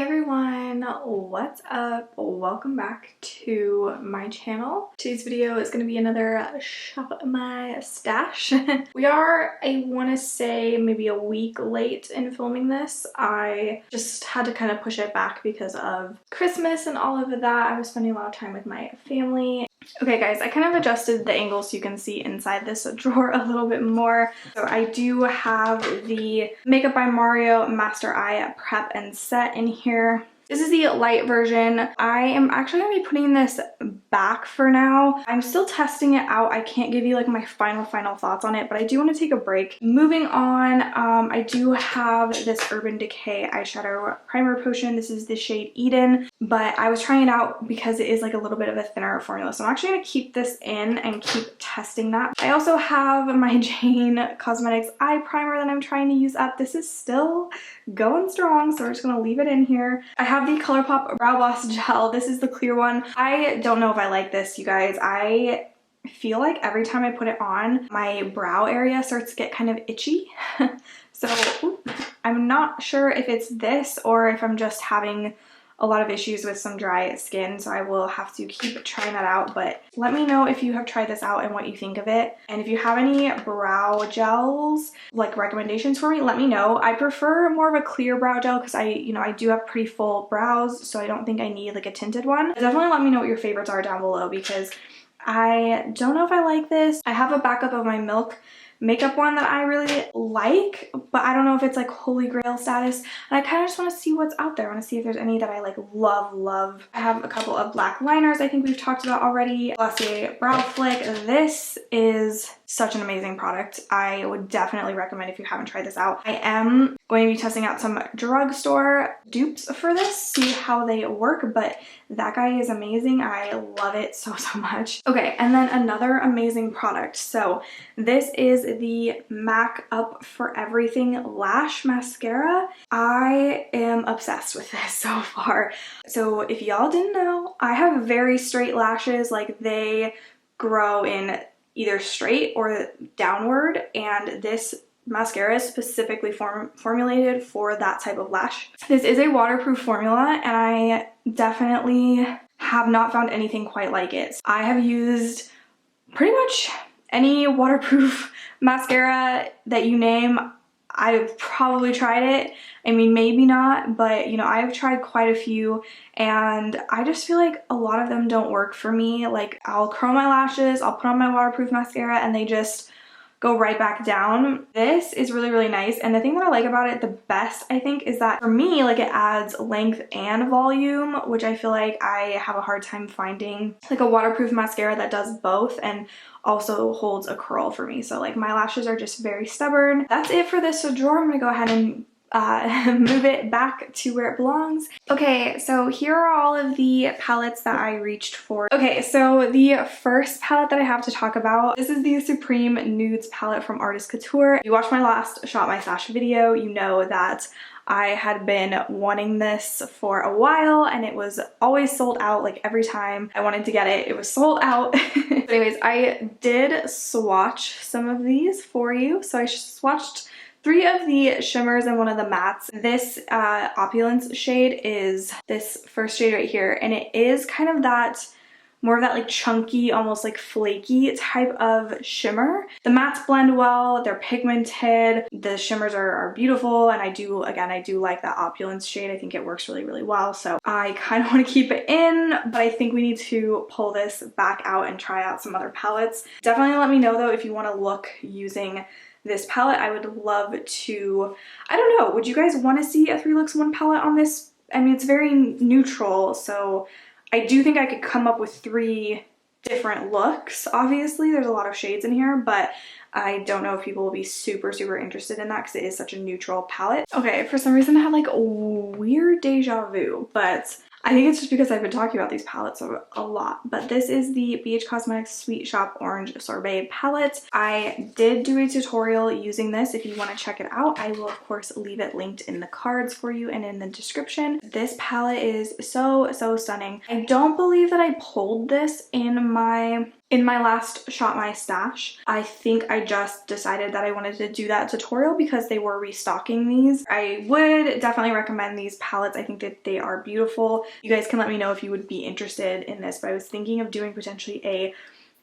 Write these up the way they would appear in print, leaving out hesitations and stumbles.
everyone, what's up? Welcome back to my channel. Today's video is going to be another shop my stash. We are, I want to say, maybe a week late in filming this. I just had to kind of push it back because of Christmas and all of that. I was spending a lot of time with my family. Okay guys, I kind of adjusted the angle so you can see inside this drawer a little bit more. So I do have the Makeup by Mario Master Eye Prep and Set in here. This is the light version. I am actually going to be putting this back for now. I'm still testing it out. I can't give you like my final thoughts on it, but I do want to take a break. Moving on, I do have this Urban Decay eyeshadow primer potion. This is the shade Eden, but I was trying it out because it is like a little bit of a thinner formula. So I'm actually going to keep this in and keep testing that. I also have my Jane Cosmetics eye primer that I'm trying to use up. This is still going strong, so we're just going to leave it in here. I have the ColourPop Brow Gloss Gel. This is the clear one. I don't know if I like this, you guys. I feel like every time I put it on, my brow area starts to get kind of itchy. So I'm not sure if it's this or if I'm just having a lot of issues with some dry skin, so I will have to keep trying that out. But let me know if you have tried this out and what you think of it. And if you have any brow gels, like recommendations for me, let me know. I prefer more of a clear brow gel because I do have pretty full brows, so I don't think I need like a tinted one. Definitely let me know what your favorites are down below because I don't know if I like this. I have a backup of my Milk makeup one that I really like, but I don't know if it's like holy grail status, and I kind of just want to see what's out there. I want to see if there's any that I like love. I have a couple of black liners I think we've talked about already. Glossier Brow Flick. This is such an amazing product. I would definitely recommend if you haven't tried this out. I am going to be testing out some drugstore dupes for this, see how they work, but that guy is amazing. I love it so much. Okay, and then another amazing product. So this is the MAC Up For Everything Lash Mascara. I am obsessed with this so far. So if y'all didn't know, I have very straight lashes. Like they grow in either straight or downward, and this mascara is specifically formulated for that type of lash. This is a waterproof formula, and I definitely have not found anything quite like it. I have used pretty much any waterproof mascara that you name. I've probably tried it. I mean, maybe not, but you know, I've tried quite a few, and I just feel like a lot of them don't work for me. Like I'll curl my lashes, I'll put on my waterproof mascara, and they just go right back down. This is really nice, and the thing that I like about it the best, I think, is that for me, like, it adds length and volume, which I feel like I have a hard time finding like a waterproof mascara that does both and also holds a curl for me. So like my lashes are just very stubborn. That's it for this drawer. I'm gonna go ahead and move it back to where it belongs. Okay, so here are all of the palettes that I reached for. Okay, so the first palette that I have to talk about, this is the Supreme Nudes palette from Artist Couture. If you watched my last Shop My Stash video, you know that I had been wanting this for a while, and it was always sold out. Like every time I wanted to get it, it was sold out. But anyways, I did swatch some of these for you. So I swatched 3 of the shimmers and 1 of the mattes. This Opulence shade is this first shade right here, and it is kind of that, more of that like chunky, almost like flaky type of shimmer. The mattes blend well, they're pigmented, the shimmers are beautiful, and I do like that Opulence shade. I think it works really well, so I kind of want to keep it in, but I think we need to pull this back out and try out some other palettes. Definitely let me know though if you want to look using this palette. I would love to, I don't know, would you guys want to see a 3 looks 1 palette on this? I mean, it's very neutral, so I do think I could come up with 3 different looks. Obviously, there's a lot of shades in here, but I don't know if people will be super interested in that because it is such a neutral palette. Okay, for some reason I had like a weird deja vu, but I think it's just because I've been talking about these palettes a lot. But this is the BH Cosmetics Sweet Shop Orange Sorbet palette. I did do a tutorial using this. If you want to check it out, I will of course leave it linked in the cards for you and in the description. This palette is so stunning. I don't believe that I pulled this in my in my last Shop My Stash. I think I just decided that I wanted to do that tutorial because they were restocking these. I would definitely recommend these palettes. I think that they are beautiful. You guys can let me know if you would be interested in this, but I was thinking of doing potentially a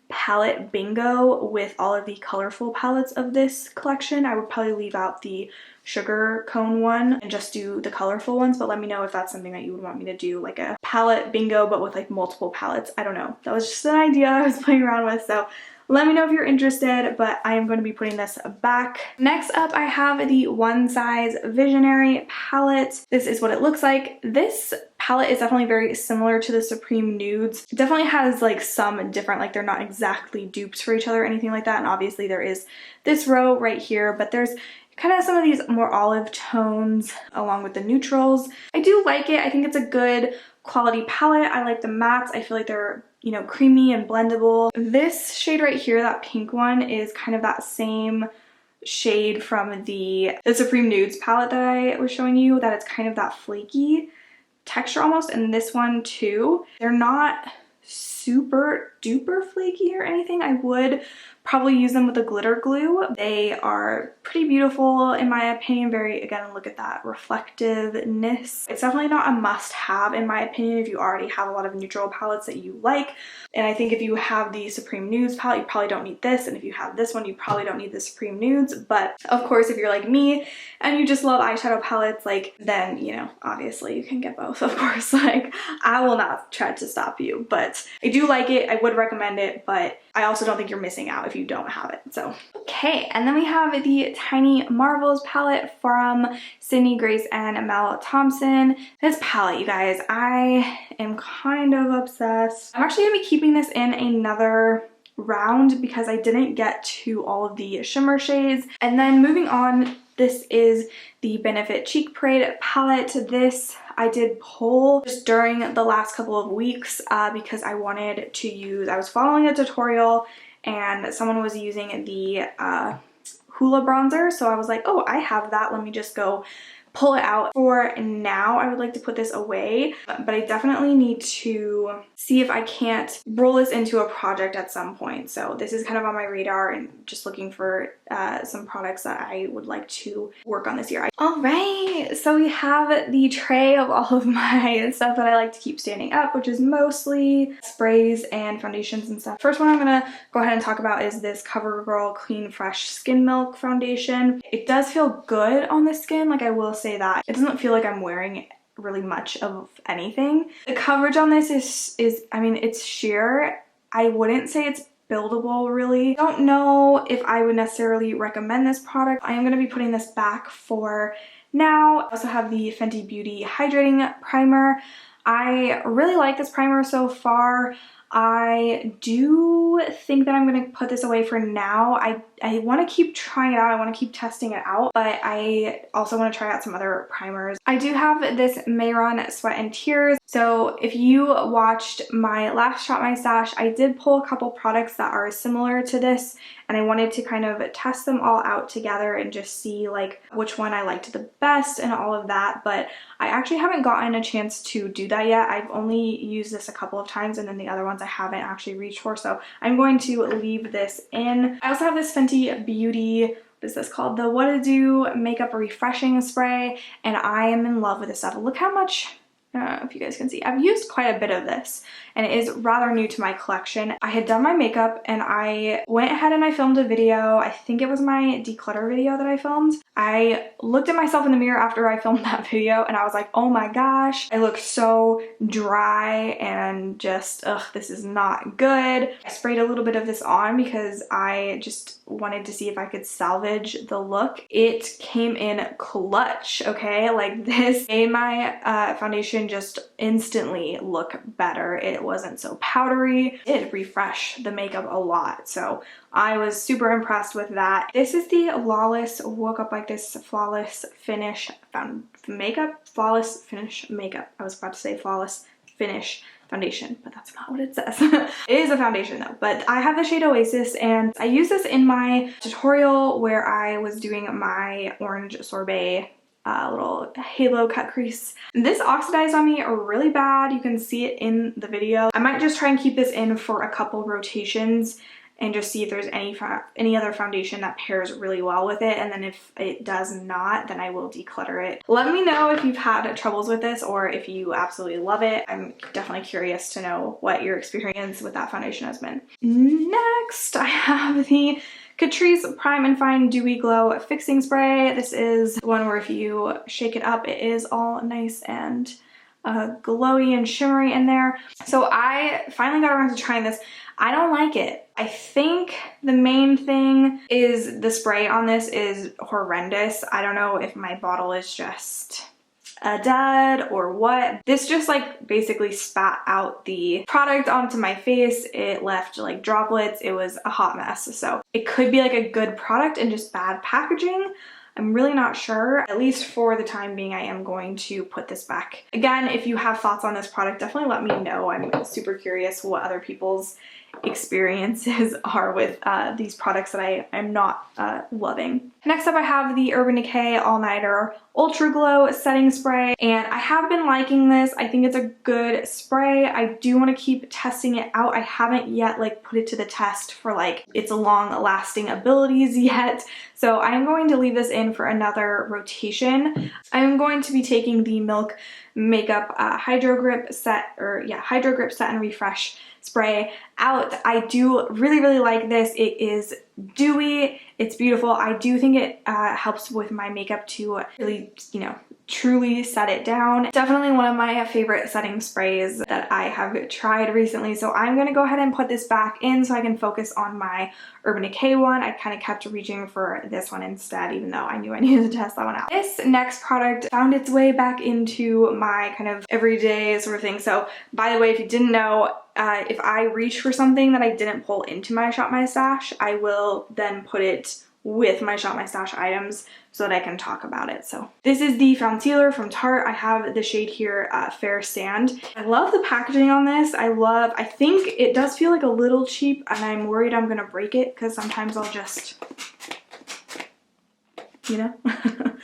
palette bingo with all of the colorful palettes of this collection. I would probably leave out the sugar cone one and just do the colorful ones, but let me know if that's something that you would want me to do, like a palette bingo but with like multiple palettes. I don't know. That was just an idea I was playing around with, so let me know if you're interested, but I am going to be putting this back. Next up, I have the One Size Visionary palette. This is what it looks like. This palette is definitely very similar to the Supreme Nudes. It definitely has like some different, like they're not exactly dupes for each other or anything like that, and obviously there is this row right here, but there's kind of some of these more olive tones along with the neutrals. I do like it. I think it's a good quality palette. I like the mattes. I feel like they're, you know, creamy and blendable. This shade right here, that pink one, is kind of that same shade from the Supreme Nudes palette that I was showing you, that it's kind of that flaky texture almost, and this one too. They're not super duper flaky or anything. I would probably use them with a glitter glue. They are pretty beautiful in my opinion. Very, again, look at that reflectiveness. It's definitely not a must have in my opinion if you already have a lot of neutral palettes that you like. And I think if you have the Supreme Nudes palette, you probably don't need this. And if you have this one, you probably don't need the Supreme Nudes. But of course, if you're like me and you just love eyeshadow palettes, like, then, you know, obviously you can get both, of course. Like, I will not try to stop you, but I do like it. I would recommend it, but I also don't think you're missing out if you don't have it. So, okay. And then we have the Tiny Marvels palette from Sydney Grace and Mel Thompson. This palette, you guys, I am kind of obsessed. I'm actually gonna be keeping this in another round because I didn't get to all of the shimmer shades. And then moving on, this is the Benefit Cheek Parade palette. This I did pull just during the last couple of weeks because I wanted to use, I was following a tutorial and someone was using the Hoola bronzer, so I was like, oh, I have that, let me just go pull it out. For now, I would like to put this away, but I definitely need to see if I can't roll this into a project at some point. So this is kind of on my radar and just looking for some products that I would like to work on this year. All right, so we have the tray of all of my stuff that I like to keep standing up, which is mostly sprays and foundations and stuff. First one I'm gonna go ahead and talk about is this CoverGirl Clean Fresh Skin Milk foundation. It does feel good on the skin, like I will say that. It doesn't feel like I'm wearing really much of anything. The coverage on this is I mean, it's sheer. I wouldn't say it's buildable really. Don't know if I would necessarily recommend this product. I am going to be putting this back for now. I also have the Fenty Beauty Hydrating Primer. I really like this primer so far. I do think that I'm going to put this away for now. I want to keep trying it out. I want to keep testing it out, but I also want to try out some other primers. I do have this Mayron Sweat and Tears. So if you watched my last Shop My Stash, I did pull a couple products that are similar to this, and I wanted to kind of test them all out together and just see like which one I liked the best and all of that. But I actually haven't gotten a chance to do that yet. I've only used this a couple of times, and then the other ones I haven't actually reached for, so I'm going to leave this in. I also have this Fenty Beauty, what is this called? The What To Do Makeup Refreshing Spray, and I am in love with this stuff. Look how much, I don't know if you guys can see, I've used quite a bit of this, and it is rather new to my collection. I had done my makeup and I went ahead and I filmed a video. I think it was my declutter video that I filmed. I looked at myself in the mirror after I filmed that video and I was like, oh my gosh, I look so dry and just, ugh, this is not good. I sprayed a little bit of this on because I just wanted to see if I could salvage the look. It came in clutch, okay? Like, this made my foundation just instantly look better. It wasn't so powdery. It did refresh the makeup a lot, so I was super impressed with that. This is the Lawless Woke Up Like This Flawless Finish Makeup. Flawless Finish Makeup. I was about to say Flawless Finish Foundation, but that's not what it says. It is a foundation though, but I have the shade Oasis, and I used this in my tutorial where I was doing my orange sorbet little halo cut crease. This oxidized on me really bad. You can see it in the video. I might just try and keep this in for a couple rotations and just see if there's any other foundation that pairs really well with it, and then if it does not, then I will declutter it. Let me know if you've had troubles with this or if you absolutely love it. I'm definitely curious to know what your experience with that foundation has been. Next, I have the Catrice Prime and Fine Dewy Glow Fixing Spray. This is one where if you shake it up, it is all nice and glowy and shimmery in there. So I finally got around to trying this. I don't like it. I think the main thing is the spray on this is horrendous. I don't know if my bottle is just a dud or what. This just like basically spat out the product onto my face. It left like droplets. It was a hot mess. So it could be like a good product and just bad packaging. I'm really not sure. At least for the time being, I am going to put this back. Again, if you have thoughts on this product, definitely let me know. I'm super curious what other people's experiences are with these products that I am not loving. Next up, I have the Urban Decay All Nighter Ultra Glow Setting Spray, and I have been liking this. I think it's a good spray. I do want to keep testing it out. I haven't yet like put it to the test for like its long lasting abilities yet. So I'm going to leave this in for another rotation. I'm going to be taking the Milk Makeup Hydro Grip Set and Refresh spray out. I do really like this. It is dewy, it's beautiful. I do think it helps with my makeup to really, truly set it down. Definitely one of my favorite setting sprays that I have tried recently. So I'm going to go ahead and put this back in so I can focus on my Urban Decay one. I kind of kept reaching for this one instead, even though I knew I needed to test that one out. This next product found its way back into my kind of everyday sort of thing. So by the way, if you didn't know, if I reach for something that I didn't pull into my Shop My Stash, I will then put it with my Shop My Stash items so that I can talk about it. So this is the concealer from Tarte. I have the shade here, Fair Sand. I love the packaging on this. I think it does feel like a little cheap, and I'm worried I'm gonna break it because sometimes I'll just,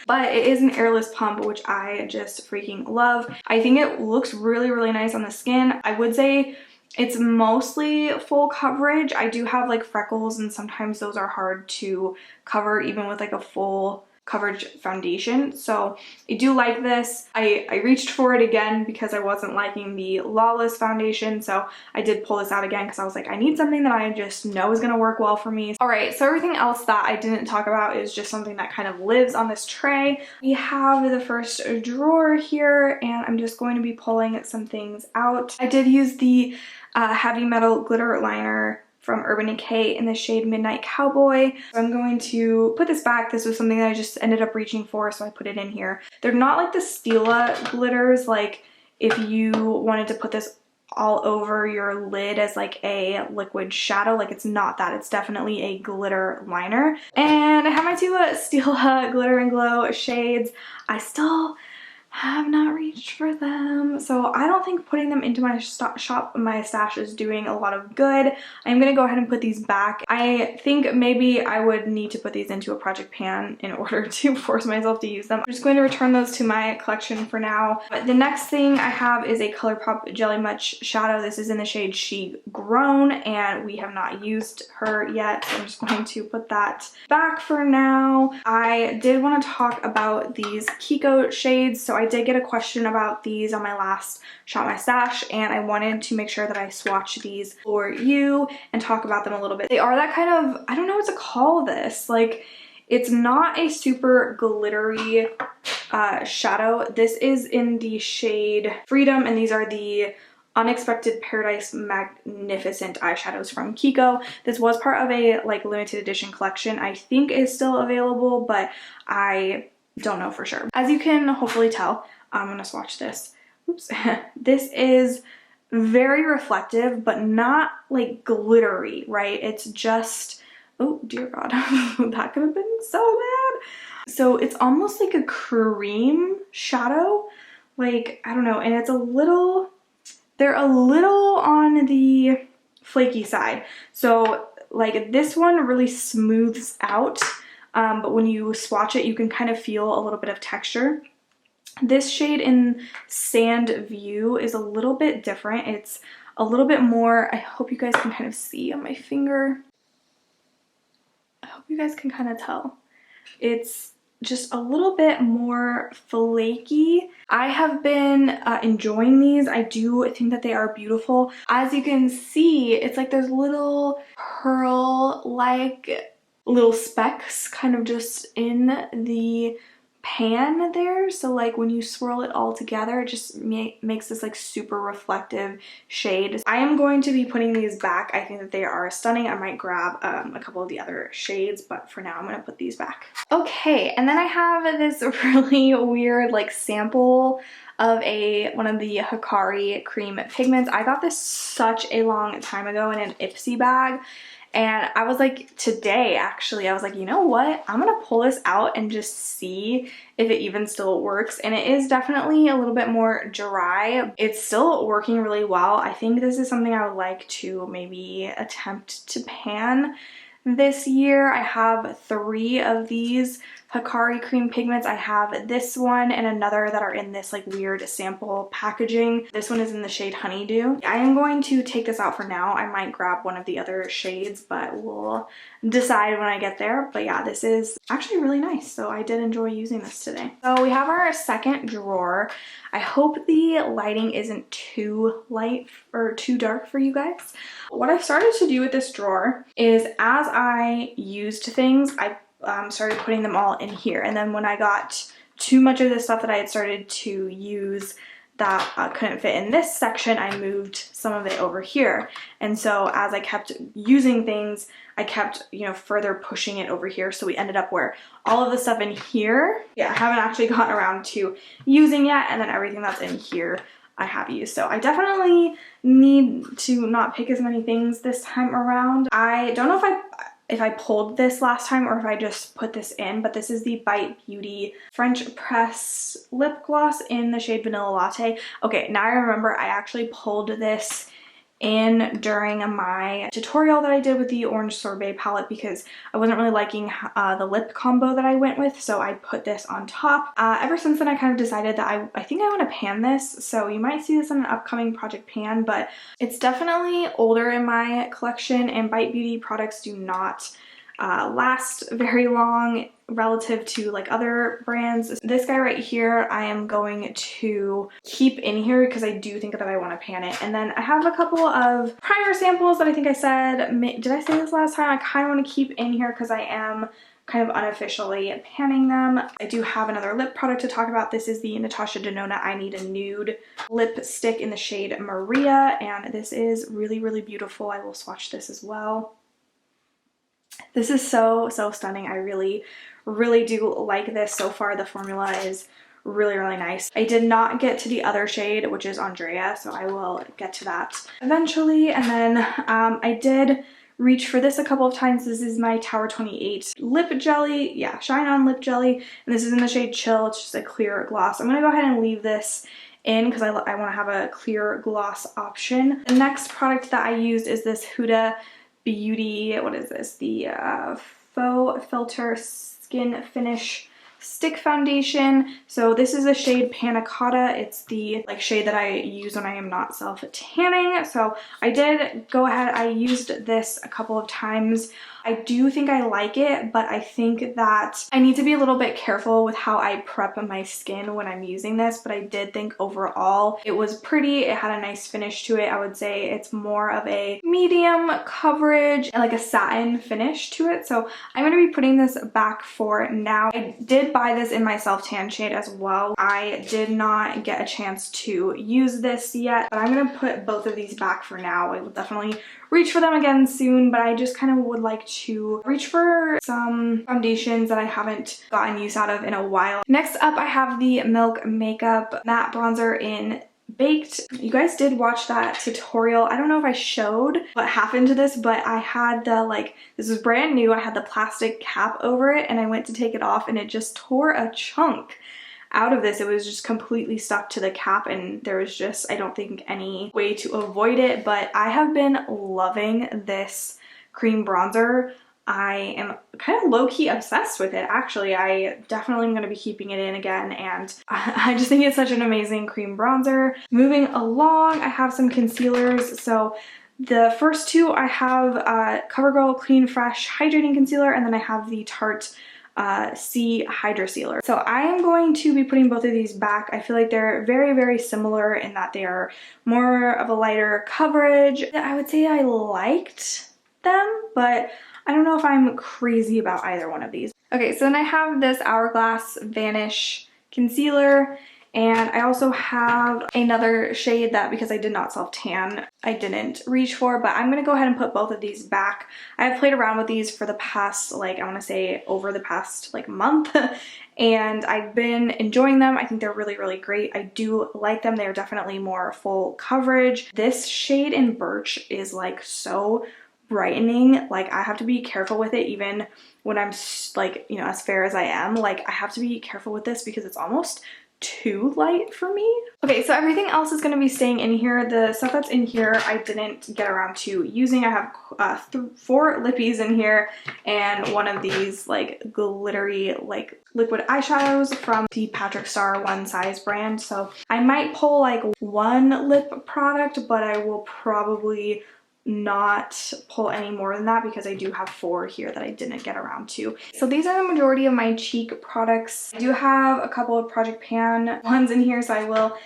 but it is an airless pump, which I just freaking love. I think it looks really nice on the skin. I would say it's mostly full coverage. I do have like freckles, and sometimes those are hard to cover even with like a full coverage foundation. So I do like this. I reached for it again because I wasn't liking the Lawless foundation, so I did pull this out again because I was like, I need something that I just know is going to work well for me. All right, so everything else that I didn't talk about is just something that kind of lives on this tray. We have the first drawer here, and I'm just going to be pulling some things out. I did use the Heavy Metal Glitter Liner from Urban Decay in the shade Midnight Cowboy. So I'm going to put this back. This was something that I just ended up reaching for, so I put it in here. They're not like the Stila glitters, like if you wanted to put this all over your lid as like a liquid shadow. Like it's not that. It's definitely a glitter liner. And I have my two Stila Glitter and Glow shades. I still have not reached for them, so I don't think putting them into my Shop My Stash is doing a lot of good. I'm gonna go ahead and put these back. I think maybe I would need to put these into a project pan in order to force myself to use them. I'm just going to return those to my collection for now. But the next thing I have is a ColourPop Jelly Much shadow. This is in the shade She Grown, and we have not used her yet, so I'm just going to put that back for now. I did want to talk about these Kiko shades. So I did get a question about these on my last Shop My Stash, and I wanted to make sure that I swatch these for you and talk about them a little bit. They are that kind of, I don't know what to call this, like it's not a super glittery shadow. This is in the shade Freedom, and these are the Unexpected Paradise Magnificent eyeshadows from Kiko. This was part of a like limited edition collection. I think is still available, but I don't know for sure. As you can hopefully tell, I'm gonna swatch this. Oops. This is very reflective, but not like glittery, right? It's just, oh dear God, that could have been so bad. So it's almost like a cream shadow, like, I don't know, and it's a little, they're a little on the flaky side. So like this one really smooths out but when you swatch it, you can kind of feel a little bit of texture. This shade in Sand View is a little bit different. It's a little bit more, I hope you guys can kind of see on my finger. I hope you guys can kind of tell. It's just a little bit more flaky. I have been enjoying these. I do think that they are beautiful. As you can see, it's like there's little pearl-like little specks kind of just in the pan there, so like when you swirl it all together, it just makes this like super reflective shade. I am going to be putting these back. I think that they are stunning. I might grab a couple of the other shades, but for now I'm gonna put these back. Okay, and then I have this really weird like sample of one of the Hikari cream pigments. I got this such a long time ago in an Ipsy bag. And I was like, today actually, I was like, you know what? I'm gonna pull this out and just see if it even still works. And it is definitely a little bit more dry. It's still working really well. I think this is something I would like to maybe attempt to pan this year. I have 3 of these Hikari cream pigments. I have this one and another that are in this like weird sample packaging. This one is in the shade Honeydew. I am going to take this out for now. I might grab one of the other shades, but we'll decide when I get there. But yeah, this is actually really nice. So I did enjoy using this today. So we have our second drawer. I hope the lighting isn't too light or too dark for you guys. What I've started to do with this drawer is as I used things, I started putting them all in here. And then when I got too much of the stuff that I had started to use that couldn't fit in this section, I moved some of it over here. And so as I kept using things, I kept, you know, further pushing it over here. So we ended up where all of the stuff in here, yeah, I haven't actually gotten around to using yet. And then everything that's in here, I have used. So I definitely need to not pick as many things this time around. I don't know if I pulled this last time or if I just put this in, but this is the Bite Beauty French Press Lip Gloss in the shade Vanilla Latte. Okay, now I remember I actually pulled this in during my tutorial that I did with the Orange Sorbet palette because I wasn't really liking the lip combo that I went with, so I put this on top. Ever since then I kind of decided that I think I want to pan this, so you might see this in an upcoming project pan, but it's definitely older in my collection and Bite Beauty products do not last very long relative to like other brands. This guy right here I am going to keep in here because I do think that I want to pan it. And then I have a couple of primer samples that I think I said, did I say this last time? I kind of want to keep in here because I am kind of unofficially panning them. I do have another lip product to talk about. This is the Natasha Denona I Need a Nude lipstick in the shade Maria, and this is really, really beautiful. I will swatch this as well. This is so stunning. I really do like this. So far the formula is really nice. I did not get to the other shade, which is Andrea, so I will get to that eventually. And then I did reach for this a couple of times. This is my Tower 28 lip jelly. Yeah, Shine On lip jelly, and this is in the shade Chill. It's just a clear gloss. I'm gonna go ahead and leave this in because I want to have a clear gloss option. The next product that I used is this Huda Beauty, what is this? The Faux Filter Skin Finish Stick Foundation. So this is the shade Panna Cotta. It's the like shade that I use when I am not self-tanning. So I did go ahead, I used this a couple of times. I do think I like it, but I think that I need to be a little bit careful with how I prep my skin when I'm using this, but I did think overall it was pretty. It had a nice finish to it. I would say it's more of a medium coverage and like a satin finish to it. So I'm going to be putting this back for now. I did buy this in my self-tan shade as well. I did not get a chance to use this yet, but I'm going to put both of these back for now. I will definitely reach for them again soon, but I just kind of would like to reach for some foundations that I haven't gotten use out of in a while. Next up, I have the Milk Makeup Matte Bronzer in Baked. You guys did watch that tutorial. I don't know if I showed what happened to this, but I had the like, this was brand new. I had the plastic cap over it and I went to take it off and it just tore a chunk out of this. It was just completely stuck to the cap and there was just, I don't think, any way to avoid it, but I have been loving this cream bronzer. I am kind of low-key obsessed with it. Actually, I definitely am going to be keeping it in again, and I just think it's such an amazing cream bronzer. Moving along, I have some concealers. So the first two, I have CoverGirl Clean Fresh Hydrating Concealer, and then I have the Tarte C Hydra Sealer. So I am going to be putting both of these back. I feel like they're very, very similar in that they are more of a lighter coverage. I would say I liked them, but I don't know if I'm crazy about either one of these. Okay, so then I have this Hourglass Vanish Concealer, and I also have another shade that, because I did not self-tan, I didn't reach for, but I'm gonna go ahead and put both of these back. I've played around with these for the past, like, I wanna say over the past, like, month, and I've been enjoying them. I think they're really, really great. I do like them. They're definitely more full coverage. This shade in Birch is, like, so brightening. Like, I have to be careful with it even when I'm, like, you know, as fair as I am. Like, I have to be careful with this because it's almost too light for me. Okay, so everything else is going to be staying in here. The stuff that's in here I didn't get around to using. I have 4 lippies in here and one of these like glittery like liquid eyeshadows from the Patrick Star One Size brand. So I might pull like one lip product, but I will probably not pull any more than that because I do have 4 here that I didn't get around to. So these are the majority of my cheek products. I do have a couple of Project Pan ones in here, so I will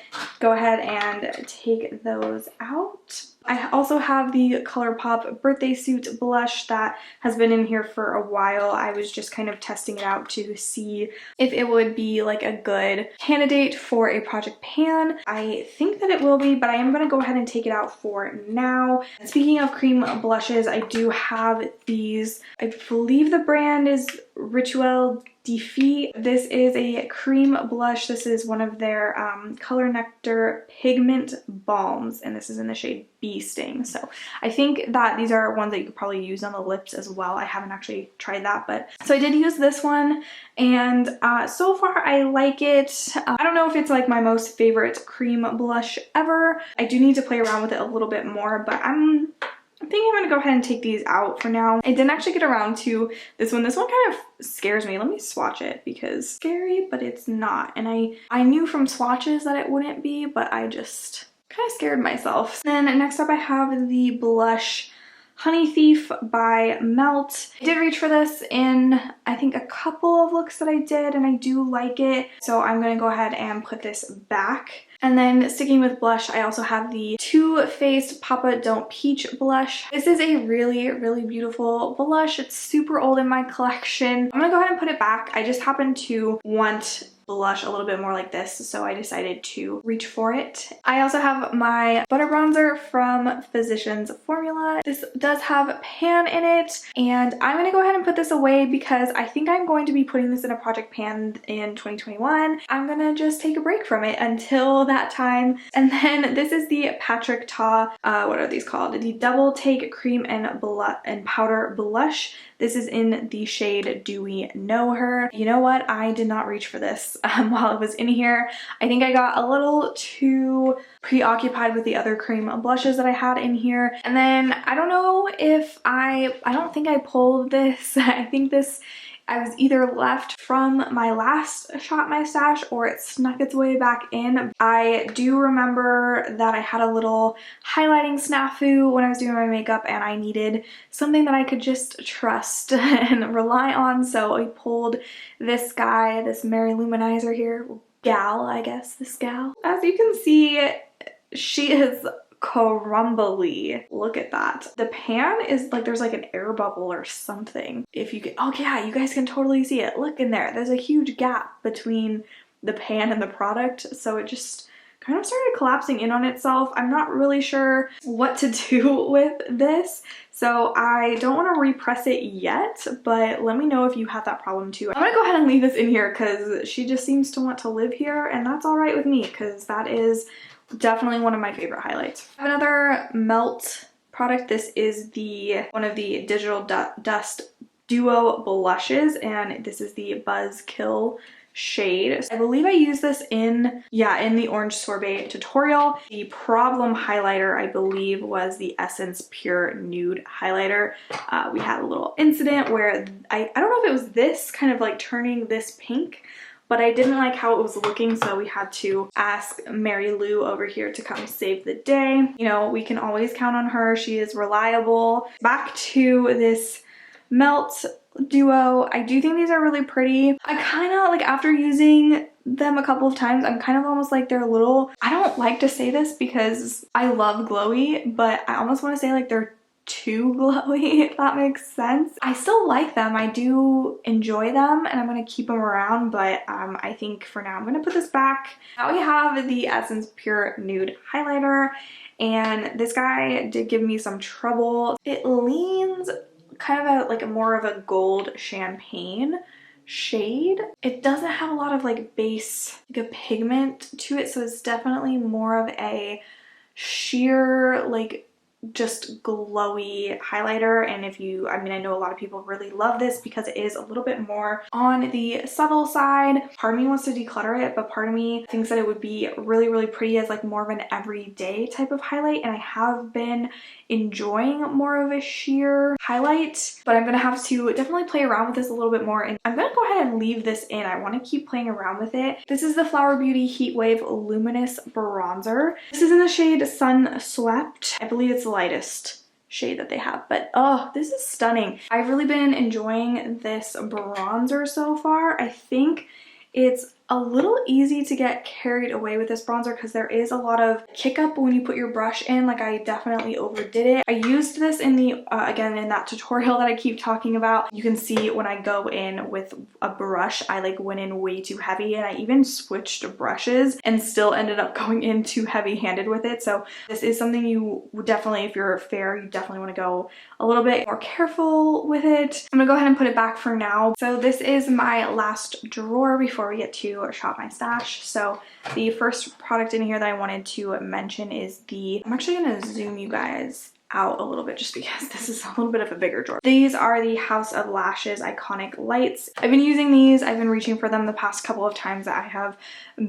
go ahead and take those out. I also have the ColourPop Birthday Suit blush that has been in here for a while. I was just kind of testing it out to see if it would be like a good candidate for a Project Pan. I think that it will be, but I am going to go ahead and take it out for now. Speaking of cream blushes, I do have these. I believe the brand is Rituel Defeat. This is a cream blush. This is one of their Color Nectar Pigment Balms, and this is in the shade Bee Sting. So I think that these are ones that you could probably use on the lips as well. I haven't actually tried that, but so I did use this one, and so far I like it. I don't know if it's like my most favorite cream blush ever. I do need to play around with it a little bit more, but I think I'm gonna go ahead and take these out for now. I didn't actually get around to this one. This one kind of scares me. Let me swatch it because it's scary, but it's not. And I knew from swatches that it wouldn't be, but I just kind of scared myself. Then next up I have the blush Honey Thief by Melt. I did reach for this in, I think, a couple of looks that I did, and I do like it. So I'm gonna go ahead and put this back. And then sticking with blush, I also have the Too Faced Papa Don't Peach blush. This is a really, really beautiful blush. It's super old in my collection. I'm gonna go ahead and put it back. I just happen to want blush a little bit more like this, so I decided to reach for it. I also have my butter bronzer from Physicians Formula. This does have pan in it, and I'm gonna go ahead and put this away because I think I'm going to be putting this in a Project Pan in 2021. I'm gonna just take a break from it until that time. And then this is the Patrick Ta, what are these called? The Double Take Cream and Powder Blush. This is in the shade Do We Know Her. You know what? I did not reach for this while it was in here. I think I got a little too preoccupied with the other cream blushes that I had in here. And then I don't know if I don't think I pulled this. I think this, I was either left from my last Shop My Stash or it snuck its way back in. I do remember that I had a little highlighting snafu when I was doing my makeup and I needed something that I could just trust and rely on. So I pulled this guy, this Mary Luminizer here, gal, I guess, this gal. As you can see, she is crumbly. Look at that. The pan is like, there's like an air bubble or something. If you can, oh yeah, you guys can totally see it. Look in there. There's a huge gap between the pan and the product. So it just kind of started collapsing in on itself. I'm not really sure what to do with this. So I don't want to repress it yet, but let me know if you have that problem too. I'm gonna go ahead and leave this in here because she just seems to want to live here, and that's all right with me because that is definitely one of my favorite highlights. I have another Melt product. This is one of the Digital Dust Duo blushes, and this is the Buzz Kill shade. I believe I used this in the Orange Sorbet tutorial. The problem highlighter, I believe, was the Essence Pure Nude highlighter. We had a little incident where I don't know if it was this kind of like turning this pink, but I didn't like how it was looking, so we had to ask Mary Lou over here to come save the day. You know, we can always count on her. She is reliable. Back to this Melt Duo. I do think these are really pretty. I kind of like, after using them a couple of times, I'm kind of almost like they're a little, I don't like to say this because I love glowy, but I almost want to say like they're too glowy, if that makes sense. I still like them. I do enjoy them and I'm going to keep them around, but I think for now I'm going to put this back. Now we have the Essence Pure Nude highlighter, and this guy did give me some trouble. It leans kind of like more of a gold champagne shade. It doesn't have a lot of like base, like a pigment to it, so it's definitely more of a sheer like just glowy highlighter. And if you, I mean, I know a lot of people really love this because it is a little bit more on the subtle side. Part of me wants to declutter it, but part of me thinks that it would be really, really pretty as like more of an everyday type of highlight, and I have been enjoying more of a sheer highlight, but I'm gonna have to definitely play around with this a little bit more, and I'm gonna go ahead and leave this in. I want to keep playing around with it. This is the Flower Beauty Heat Wave Luminous Bronzer. This is in the shade Sun Swept. I believe it's the lightest shade that they have, but oh, this is stunning. I've really been enjoying this bronzer so far. I think it's a little easy to get carried away with this bronzer because there is a lot of kick up when you put your brush in. Like, I definitely overdid it. I used this in the again in that tutorial that I keep talking about. You can see when I go in with a brush, I like went in way too heavy, and I even switched brushes and still ended up going in too heavy handed with it. So this is something you would definitely, if you're fair, you definitely want to go a little bit more careful with it. I'm gonna go ahead and put it back for now. So this is my last drawer before we get to shop my stash. So the first product in here that I wanted to mention is the, I'm actually gonna zoom you guys out a little bit just because this is a little bit of a bigger drawer. These are the House of Lashes Iconic Lights. I've been using these. I've been reaching for them the past couple of times that I have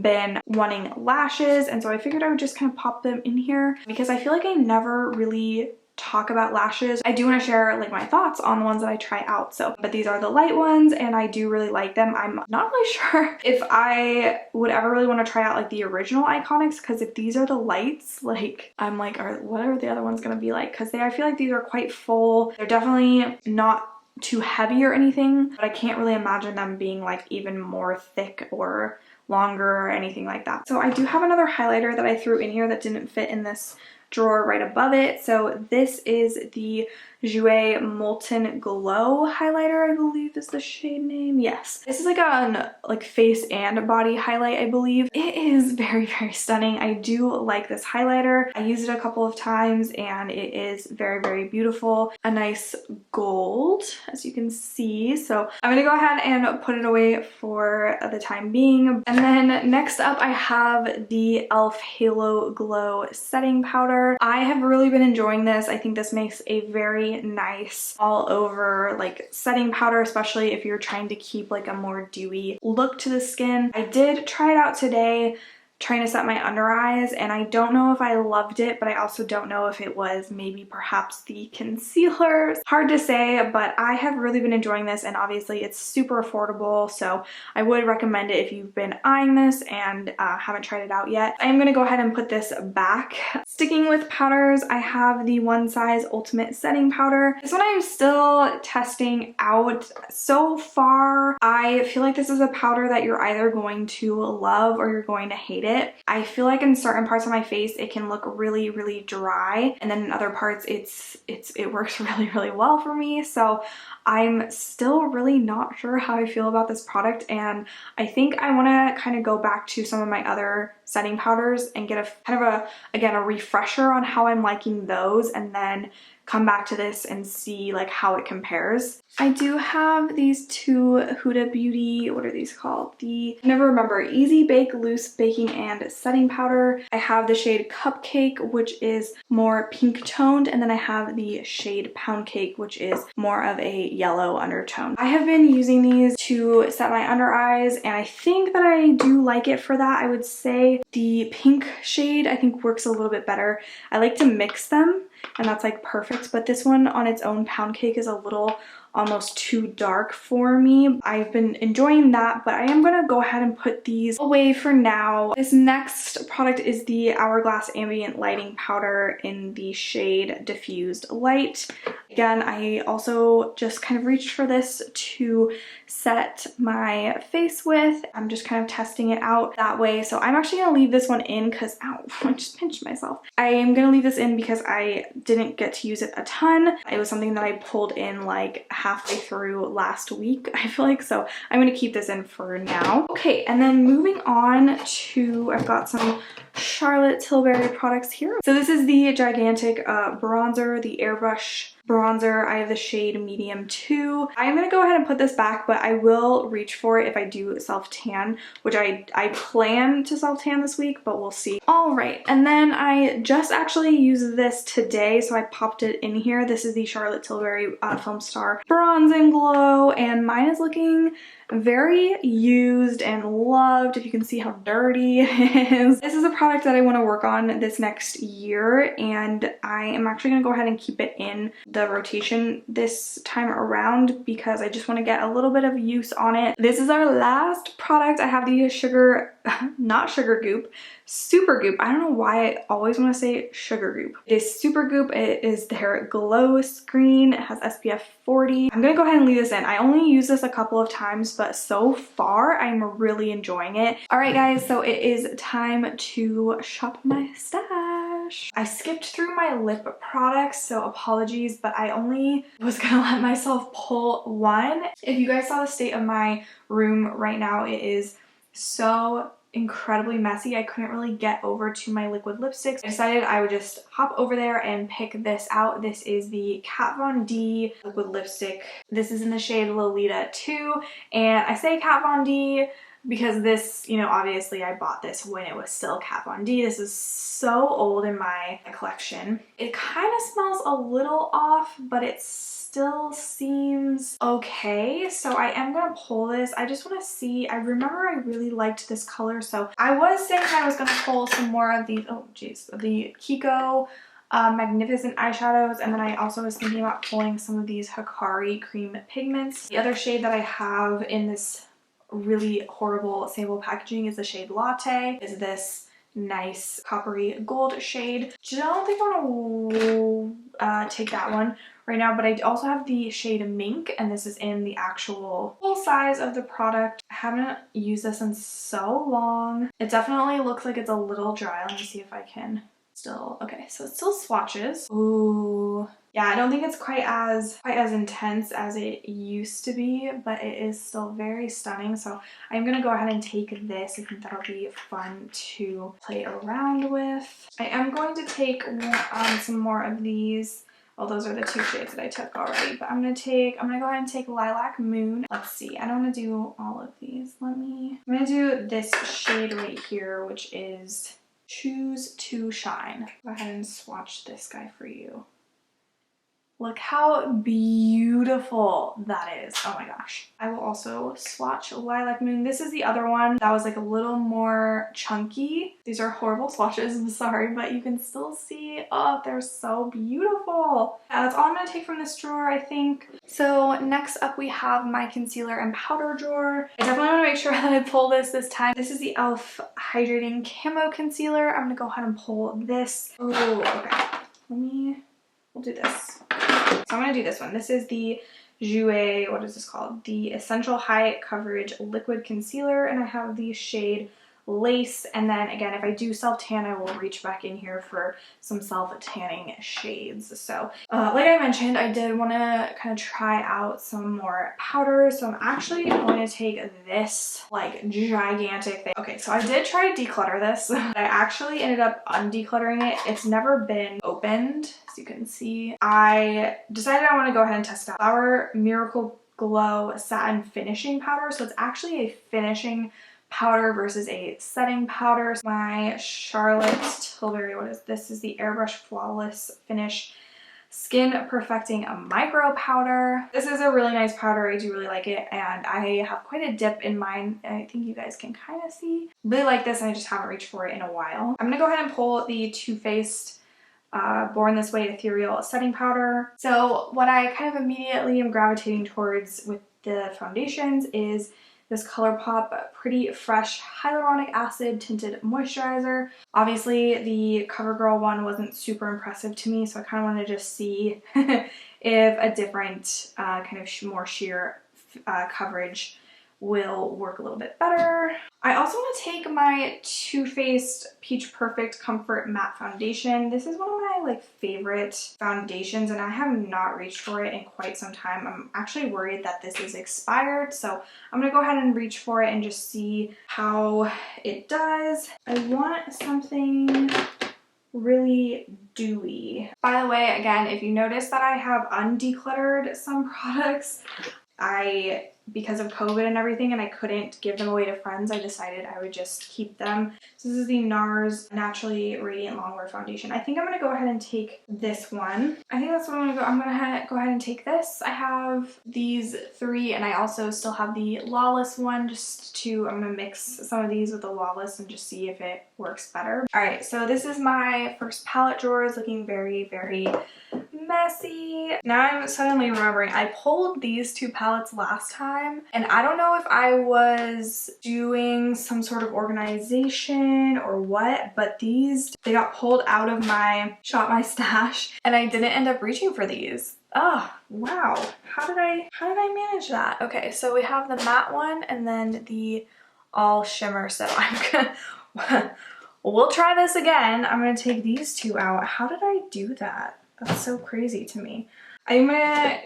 been wanting lashes, and so I figured I would just kind of pop them in here because I feel like I never really talk about lashes. I do want to share like my thoughts on the ones that I try out. So, but these are the light ones and I do really like them. I'm not really sure if I would ever really want to try out like the original Iconics, because if these are the lights, like I'm like, what are the other ones gonna be like? Because I feel like these are quite full. They're definitely not too heavy or anything, but I can't really imagine them being like even more thick or longer or anything like that. So I do have another highlighter that I threw in here that didn't fit in this drawer right above it. So this is the Jouer Molten Glow highlighter, I believe is the shade name. Yes, this is like a face and body highlight, I believe. It is very, very stunning. I do like this highlighter. I used it a couple of times and it is very, very beautiful. A nice gold, as you can see. So I'm gonna go ahead and put it away for the time being. And then next up I have the e.l.f. Halo Glow setting powder. I have really been enjoying this. I think this makes a very nice all over like setting powder, especially if you're trying to keep like a more dewy look to the skin. I did try it out today trying to set my under eyes, and I don't know if I loved it, but I also don't know if it was maybe perhaps the concealer. Hard to say, but I have really been enjoying this, and obviously it's super affordable, so I would recommend it if you've been eyeing this and haven't tried it out yet. I am going to go ahead and put this back. Sticking with powders, I have the One Size Ultimate Setting Powder. This one I'm still testing out. So far, I feel like this is a powder that you're either going to love or you're going to hate it. I feel like in certain parts of my face it can look really, really dry, and then in other parts it works really, really well for me. So I'm still really not sure how I feel about this product, and I think I want to kind of go back to some of my other setting powders and get a kind of a refresher on how I'm liking those, and then come back to this and see like how it compares. I do have these two Huda Beauty, what are these called? I never remember, Easy Bake Loose Baking and Setting Powder. I have the shade Cupcake, which is more pink toned, and then I have the shade Pound Cake, which is more of a yellow undertone. I have been using these to set my under eyes, and I think that I do like it for that. I would say the pink shade I think works a little bit better. I like to mix them, and that's like perfect, but this one on its own, Pound Cake, is a little almost too dark for me. I've been enjoying that, but I am gonna go ahead and put these away for now. This next product is the Hourglass Ambient Lighting Powder in the shade Diffused Light. Again, I also just kind of reached for this to set my face with. I'm just kind of testing it out that way. So I'm actually gonna leave this one in because, ow, I just pinched myself. I am gonna leave this in because I didn't get to use it a ton. It was something that I pulled in like halfway through last week, I feel like. So I'm gonna keep this in for now. Okay, and then moving on to, I've got some Charlotte Tilbury products here. So this is the Gigantic bronzer, the Airbrush bronzer. I have the shade Medium 2. I'm gonna go ahead and put this back, but I will reach for it if I do self-tan, which I plan to self-tan this week, but we'll see. All right, and then I just actually used this today, so I popped it in here. This is the Charlotte Tilbury Film Star Bronze and Glow, and mine is looking very used and loved. If you can see how dirty it is. This is a product that I want to work on this next year, and I am actually going to go ahead and keep it in the rotation this time around because I just want to get a little bit of use on it. This is our last product. I have the not Sugar Goop, Super Goop. I don't know why I always want to say Sugar Goop. It is Super Goop. It is their glow screen. It has SPF 40. I'm gonna go ahead and leave this in. I only use this a couple of times, but so far I'm really enjoying it. All right guys, so it is time to shop my stash. I skipped through my lip products, so apologies, but I only was gonna let myself pull one. If you guys saw the state of my room right now, it is so incredibly messy. I couldn't really get over to my liquid lipsticks. I decided I would just hop over there and pick this out. This is the Kat Von D liquid lipstick. This is in the shade Lolita 2, and I say Kat Von D because this, you know, obviously I bought this when it was still Kat Von D. This is so old in my collection. It kind of smells a little off, but it still seems okay. So I am gonna pull this. I just want to see. I remember I really liked this color, so I was saying I was gonna pull some more of these, oh geez, the Kiko Magnificent eyeshadows, and then I also was thinking about pulling some of these Hikari cream pigments. The other shade that I have in this really horrible sample packaging is the shade Latte. Is this nice coppery gold shade. Don't think I want to take that one right now, but I also have the shade Mink, and this is in the actual full size of the product. I haven't used this in so long. It definitely looks like it's a little dry. Let me see if I can still, okay, so it still swatches. Ooh. Yeah, I don't think it's quite as intense as it used to be, but it is still very stunning. So I'm gonna go ahead and take this. I think that'll be fun to play around with. I am going to take some more of these. Well, those are the two shades that I took already, but I'm gonna go ahead and take Lilac Moon. Let's see, I don't want to do all of these. I'm gonna do this shade right here, which is Choose to Shine. Go ahead and swatch this guy for you. Look how beautiful that is. Oh my gosh. I will also swatch Lilac Moon. This is the other one that was like a little more chunky. These are horrible swatches, I'm sorry, but you can still see, oh, they're so beautiful. Yeah, that's all I'm gonna take from this drawer, I think. So next up we have my concealer and powder drawer. I definitely wanna make sure that I pull this time. This is the e.l.f. Hydrating Camo Concealer. I'm gonna go ahead and pull this. Oh, okay. We'll do this. So I'm going to do this one. This is the Jouer, what is this called? The Essential High Coverage Liquid Concealer, and I have the shade lace. And then again, if I do self-tan, I will reach back in here for some self-tanning shades. So like I mentioned, I did want to kind of try out some more powders. So I'm actually going to take this like gigantic thing. Okay, so I did try to declutter this. I actually ended up undecluttering it. It's never been opened, as you can see. I decided I want to go ahead and test it out. Our Miracle Glow Satin Finishing Powder. So it's actually a finishing powder versus a setting powder. My Charlotte Tilbury, what is this? Is the Airbrush Flawless Finish Skin Perfecting a Micro Powder. This is a really nice powder. I do really like it, and I have quite a dip in mine. I think you guys can kind of see. Really like this, and I just haven't reached for it in a while. I'm gonna go ahead and pull the Too Faced Born This Way Ethereal Setting Powder. So what I kind of immediately am gravitating towards with the foundations is this ColourPop Pretty Fresh Hyaluronic Acid Tinted Moisturizer. Obviously, the CoverGirl one wasn't super impressive to me, so I kind of want to just see if a different kind of more sheer coverage will work a little bit better. I also want to take my Too Faced Peach Perfect Comfort Matte Foundation. This is one of my like favorite foundations, and I have not reached for it in quite some time. I'm actually worried that this is expired, so I'm gonna go ahead and reach for it and just see how it does. I want something really dewy. By the way, again, if you notice that I have undecluttered some products, because of COVID and everything, and I couldn't give them away to friends, I decided I would just keep them. So this is the NARS Naturally Radiant Longwear Foundation. I think I'm gonna go ahead and take this one. I think that's what I'm gonna go ahead and take this. I have these three, and I also still have the Lawless one, I'm gonna mix some of these with the Lawless and just see if it works better. All right, so this is my first palette drawer. It's looking very, very messy. Now I'm suddenly remembering I pulled these two palettes last time, and I don't know if I was doing some sort of organization or what, but they got pulled out of my Shop My Stash, and I didn't end up reaching for these. Oh, wow. How did I manage that? Okay, so we have the matte one and then the all shimmer. So we'll try this again. I'm gonna take these two out. How did I do that? That's so crazy to me. I'm gonna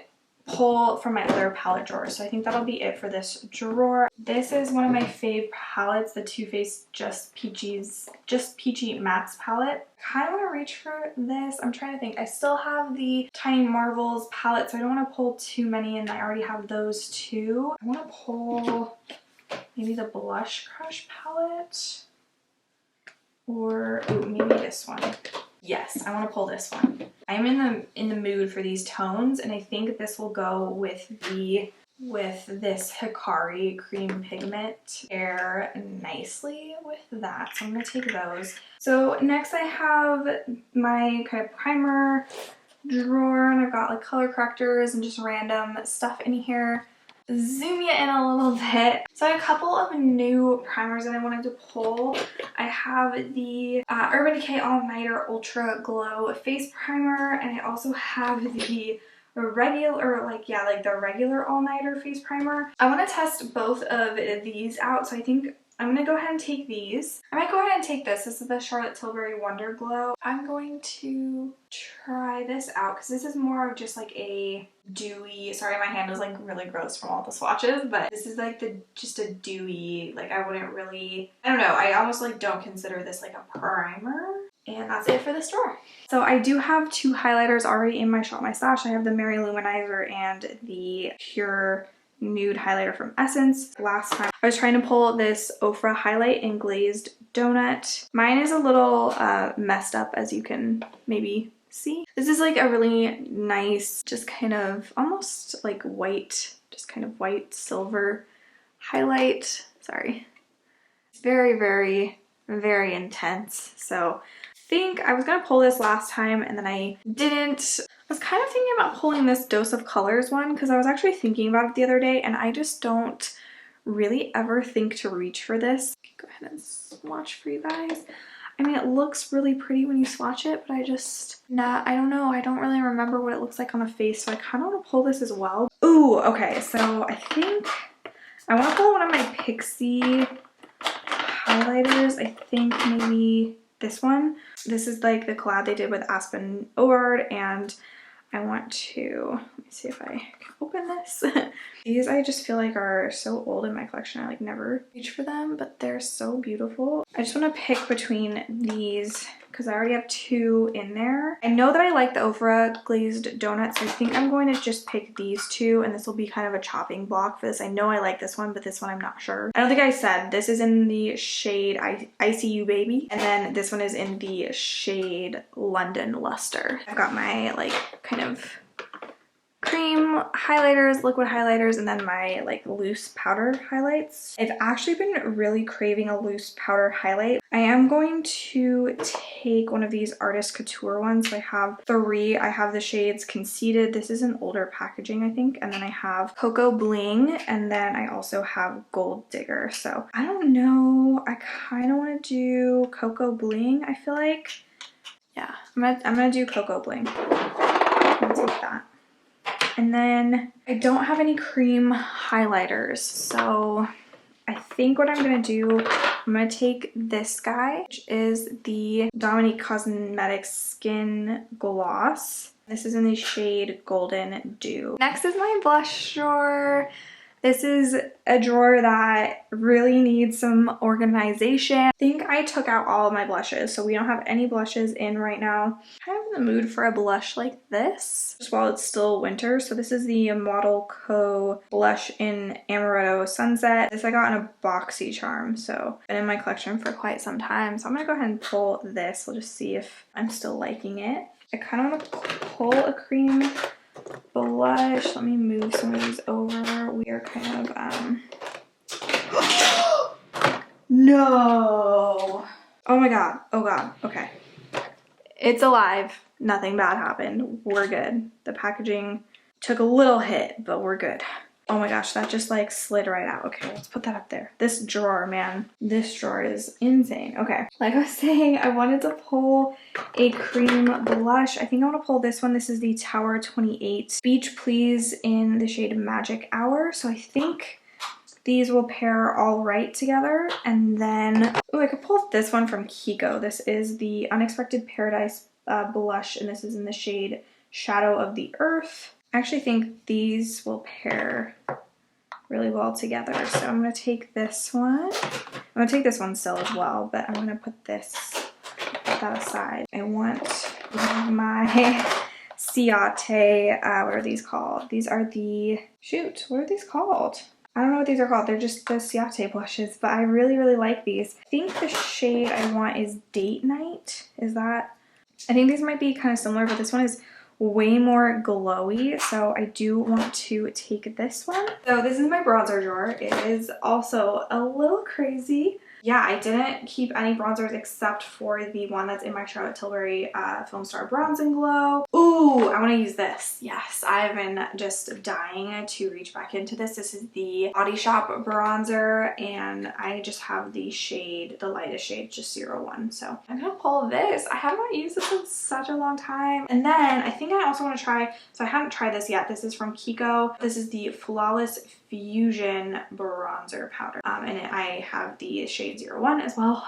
pull from my other palette drawer, so I think that'll be it for this drawer. This is one of my fave palettes, the Too Faced Just Peachy Mattes palette. Kind of want to reach for this. I'm trying to think. I still have the Tiny Marvels palette, so I don't want to pull too many, and I already have those two. I want to pull maybe the Blush Crush palette, or ooh, maybe this one. Yes, I want to pull this one. I'm in the mood for these tones, and I think this will go with this Hikari cream pigment pair nicely with that. So I'm gonna take those. So next I have my kind of primer drawer, and I've got like color correctors and just random stuff in here. Zoom you in a little bit. So I have a couple of new primers that I wanted to pull. I have the Urban Decay All Nighter Ultra Glow Face Primer, and I also have the regular, the regular All Nighter Face Primer. I want to test both of these out, so I think I'm going to go ahead and take these. I might go ahead and take this. This is the Charlotte Tilbury Wonder Glow. I'm going to try this out because this is more of just like a dewy, sorry my hand is like really gross from all the swatches, but this is like just a dewy, like I wouldn't really, I don't know, I almost like don't consider this like a primer. And that's it for this drawer. So I do have two highlighters already in my Shop My Stash. I have the Mary Luminizer and the Pure Nude highlighter from Essence. Last time I was trying to pull this Ofra highlight in Glazed Donut. Mine is a little messed up, as you can maybe see. This is like a really nice, just kind of almost like white, just kind of white silver highlight. Sorry. It's very, very, very intense. So I think I was gonna pull this last time and then I didn't. I was kind of thinking about pulling this Dose of Colors one because I was actually thinking about it the other day, and I just don't really ever think to reach for this. Go ahead and swatch for you guys. I mean, it looks really pretty when you swatch it, but I don't know. I don't really remember what it looks like on the face, so I kind of want to pull this as well. Ooh, okay, so I think I want to pull one of my Pixie highlighters. I think maybe this one. This is like the collab they did with Aspen Ovard, and I want to, let me see if I can open this. These I just feel like are so old in my collection. I like never reach for them, but they're so beautiful. I just want to pick between these because I already have two in there. I know that I like the Ofra glazed donuts, so I think I'm going to just pick these two, and this will be kind of a chopping block for this. I know I like this one, but this one I'm not sure. I don't think I said this is in the shade ICU Baby, and then this one is in the shade London Luster. I've got my like kind of cream highlighters, liquid highlighters, and then my like loose powder highlights. I've actually been really craving a loose powder highlight. I am going to take one of these Artist Couture ones. So I have three. I have the shades Conceited. This is an older packaging, I think. And then I have Cocoa Bling, and then I also have Gold Digger. So I don't know. I kind of want to do Cocoa Bling, I feel like. Yeah, I'm gonna do Cocoa Bling. I'm gonna take that. And then I don't have any cream highlighters, so I think what I'm gonna do, I'm gonna take this guy, which is the Dominique Cosmetics Skin Gloss. This is in the shade Golden Dew. Next is my blush drawer. This is a drawer that really needs some organization. I think I took out all of my blushes, so we don't have any blushes in right now. Kind of in the mood for a blush like this, just while it's still winter. So this is the Model Co. blush in Amaretto Sunset. This I got in a boxy charm, so been in my collection for quite some time. So I'm gonna go ahead and pull this. We'll just see if I'm still liking it. I kind of want to pull a cream blush. Let me move some of these over. We are kind of no. Oh my god. Oh god. Okay. It's alive. Nothing bad happened. We're good. The packaging took a little hit, but we're good. Oh my gosh, that just like slid right out. Okay, let's put that up there. This drawer, man. This drawer is insane. Okay, like I was saying, I wanted to pull a cream blush. I think I want to pull this one. This is the Tower 28 Beach Please in the shade Magic Hour. So I think these will pair all right together. And then, oh, I could pull this one from Kiko. This is the Unexpected Paradise blush, and this is in the shade Shadow of the Earth. I actually think these will pair really well together. So I'm going to take this one. I'm going to take this one still as well, but I'm going to put that aside. I want one of my Ciate, what are these called? These are the, shoot, what are these called? I don't know what these are called. They're just the Ciate blushes, but I really, really like these. I think the shade I want is Date Night. Is that? I think these might be kind of similar, but this one is way more glowy, so I do want to take this one. So this is my bronzer drawer. It is also a little crazy. Yeah, I didn't keep any bronzers except for the one that's in my Charlotte Tilbury Film Star Bronze and Glow. Ooh, I want to use this. Yes, I've been just dying to reach back into this. This is the Body Shop bronzer, and I just have the shade, the lightest shade, just 01. So I'm gonna pull this. I have not used this in such a long time. And then I think I also want to try, so I haven't tried this yet. This is from Kiko. This is the Flawless Fusion bronzer powder, and I have the shade 01 as well.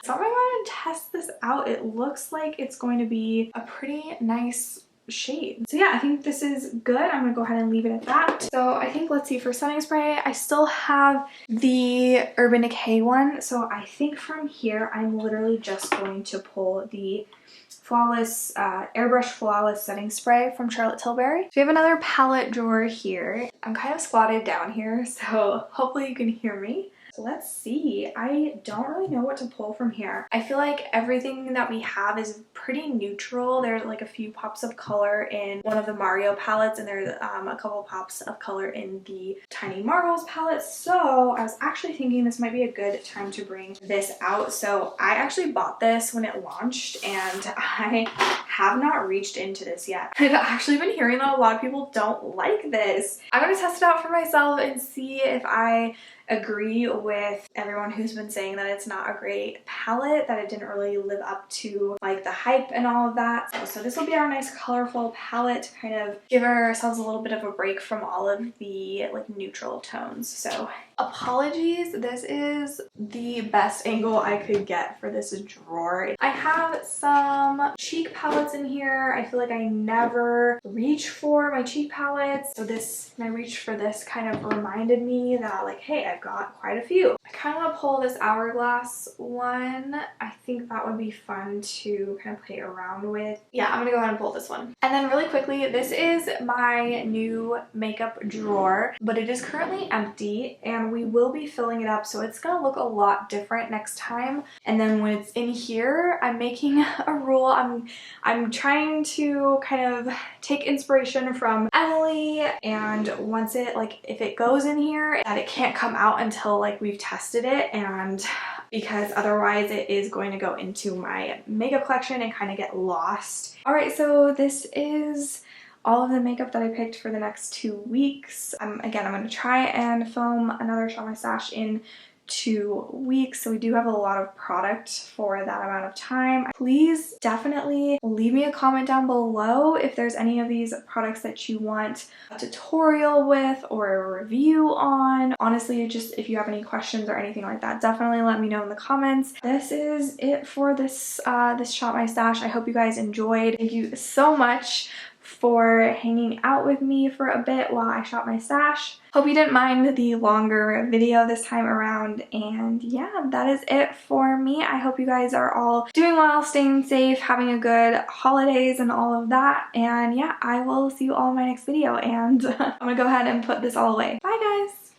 So I'm gonna go ahead and test this out. It looks like it's going to be a pretty nice shade. So yeah, I think this is good. I'm gonna go ahead and leave it at that. So I think, let's see, for setting spray, I still have the Urban Decay one. So I think from here, I'm literally just going to pull the Flawless, Airbrush Flawless Setting Spray from Charlotte Tilbury. So we have another palette drawer here. I'm kind of squatted down here, so hopefully you can hear me. So let's see. I don't really know what to pull from here. I feel like everything that we have is pretty neutral. There's like a few pops of color in one of the Mario palettes, and there's a couple pops of color in the Tiny Marvels palette. So I was actually thinking this might be a good time to bring this out. So I actually bought this when it launched, and I have not reached into this yet. I've actually been hearing that a lot of people don't like this. I'm gonna test it out for myself and see if I agree with everyone who's been saying that it's not a great palette, that it didn't really live up to like the hype and all of that. So this will be our nice colorful palette to kind of give ourselves a little bit of a break from all of the like neutral tones. So apologies, this is the best angle I could get for this drawer. I have some cheek palettes in here. I feel like I never reach for my cheek palettes, so my reach for this kind of reminded me that like, hey, I've got quite a few. I kind of want to pull this Hourglass one. I think that would be fun to kind of play around with. Yeah, I'm gonna go ahead and pull this one. And then really quickly, this is my new makeup drawer, but it is currently empty and we will be filling it up, so it's gonna look a lot different next time. And then when it's in here, I'm making a rule. I'm trying to kind of take inspiration from Emily, and once it if it goes in here, that it can't come out until like we've tested it, and because otherwise it is going to go into my makeup collection and kind of get lost. All right, so this is all of the makeup that I picked for the next 2 weeks. Again, I'm going to try and film another Shop My Stash in 2 weeks, so we do have a lot of product for that amount of time. Please definitely leave me a comment down below if there's any of these products that you want a tutorial with or a review on. Honestly, just if you have any questions or anything like that, definitely let me know in the comments. This is it for this Shop My Stash. I hope you guys enjoyed. Thank you so much for hanging out with me for a bit while I shop my stash. Hope you didn't mind the longer video this time around, and yeah, that is it for me. I hope you guys are all doing well, staying safe, having a good holidays and all of that, and yeah, I will see you all in my next video, and I'm gonna go ahead and put this all away. Bye guys!